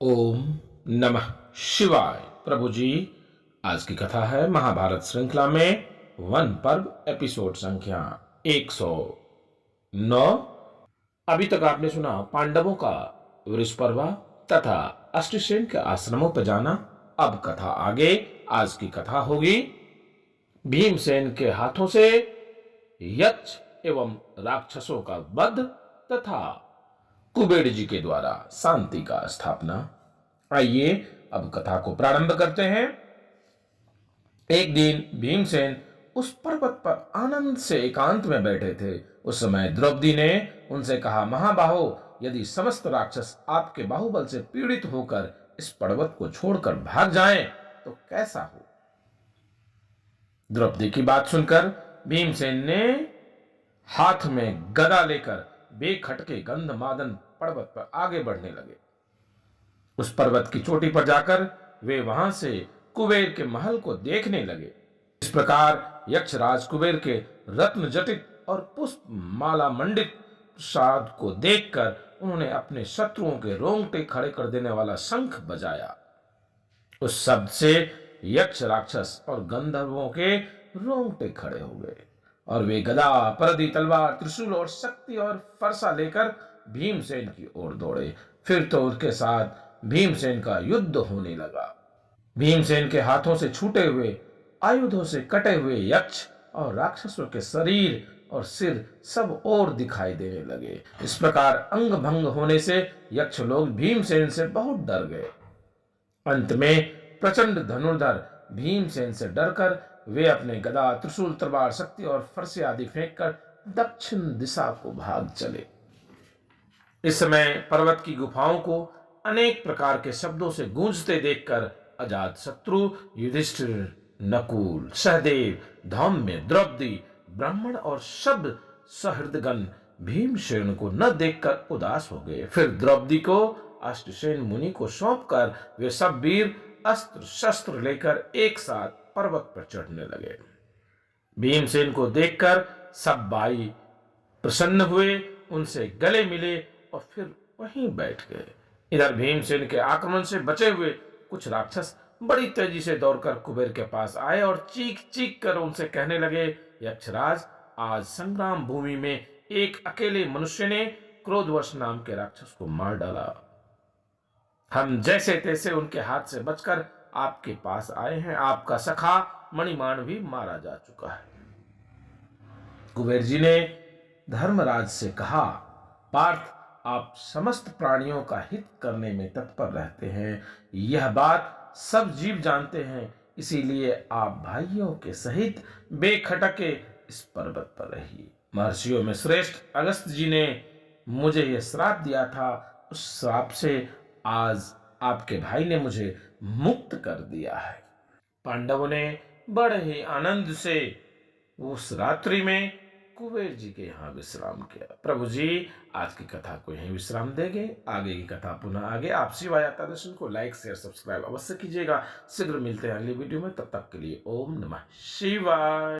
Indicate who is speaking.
Speaker 1: ओम नमः शिवाय। प्रभु जी, आज की कथा है महाभारत श्रृंखला में वन पर्व एपिसोड संख्या 109। अभी तक आपने सुना पांडवों का वृषपर्वा तथा अष्टसेन के आश्रमों पर जाना। अब कथा आगे। आज की कथा होगी भीमसेन के हाथों से यक्ष एवं राक्षसों का वध तथा कुबेर जी के द्वारा शांति का स्थापना। आइए अब कथा को प्रारंभ करते हैं। एक दिन भीमसेन उस पर्वत पर आनंद से एकांत में बैठे थे। उस समय द्रौपदी ने उनसे कहा, महाबाहो, यदि समस्त राक्षस आपके बाहुबल से पीड़ित होकर इस पर्वत को छोड़कर भाग जाएं तो कैसा हो। द्रौपदी की बात सुनकर भीमसेन ने हाथ में गदा लेकर बेखटके गंधमादन पर्वत पर आगे बढ़ने लगे। उस पर्वत की चोटी पर जाकर वे वहां से कुबेर के महल को देखने लगे। इस प्रकार यक्षराज कुबेर के रत्न जटित और पुष्प माला मंडित प्रासाद को देखकर उन्होंने अपने शत्रुओं के रोंगटे खड़े कर देने वाला शंख बजाया। उस शब्द से यक्ष राक्षस और गंधर्वों के रोंगटे खड़े हो गए और वे गदा, परदी, तलवार, त्रिशूल और शक्ति और फरसा लेकर भीमसेन की ओर दौड़े। फिर तो उसके साथ भीमसेन का युद्ध होने लगा। भीमसेन के हाथों से छूटे हुए, आयुधों से कटे हुए यक्ष और राक्षसों के शरीर और सिर सब ओर दिखाई देने लगे। इस प्रकार अंग भंग होने से यक्ष लोग भीमसेन से बहुत डर गए। अंत में प्रचंड धनुर्धर भीमसेन से डरकर वे अपने गदा, त्रिशूल, तलवार, शक्ति और फरसे आदि फेंककर दक्षिण दिशा को भाग चले। इस समय पर्वत की गुफाओं को अनेक प्रकार के शब्दों से गूंजते देखकर अजात शत्रु, युधिष्ठिर, नकुल, सहदेव, धौम्य, द्रौपदी, ब्राह्मण और सब सहृदगण भीमसेन को न देखकर उदास हो गए। फिर द्रौपदी को अष्टसेन मुनि को सौंपकर वे सब वीर अस्त्र शस्त्र लेकर एक साथ पर्वत पर चढ़ने लगे। भीमसेन को देखकर सब भाई प्रसन्न हुए, उनसे गले मिले और फिर वहीं बैठ गए। इधर भीमसेन के आक्रमण से बचे हुए कुछ राक्षस बड़ी तेजी से दौड़कर कुबेर के पास आए और चीख चीख कर उनसे कहने लगे, यक्षराज, आज संग्राम भूमि में एक अकेले मनुष्य ने क्रोधवश नाम के राक्षस को मार डाला। हम जैसे तैसे उनके हाथ से बचकर आपके पास आए हैं। आपका सखा मणिमान भी मारा जा चुका है। कुबेर जी ने धर्मराज से कहा, पार्थ, आप समस्त प्राणियों का हित करने में तत्पर रहते हैं, यह बात सब जीव जानते हैं। इसीलिए आप भाइयों के सहित बेखटके इस पर्वत पर रहिए। महर्षियों में श्रेष्ठ अगस्त्य जी ने मुझे यह श्राप दिया था, उस श्राप से आज आपके भाई ने मुझे मुक्त कर दिया है। पांडवों ने बड़े ही आनंद से उस रात्रि में कुबेर जी के यहाँ विश्राम किया। प्रभु जी आज की कथा को यहीं विश्राम देंगे। आगे की कथा पुनः आगे। आप शिवाय यात्रा दर्शन को लाइक शेयर सब्सक्राइब अवश्य कीजिएगा। शीघ्र मिलते हैं अगली वीडियो में। तब तक के लिए ओम नमः शिवाय।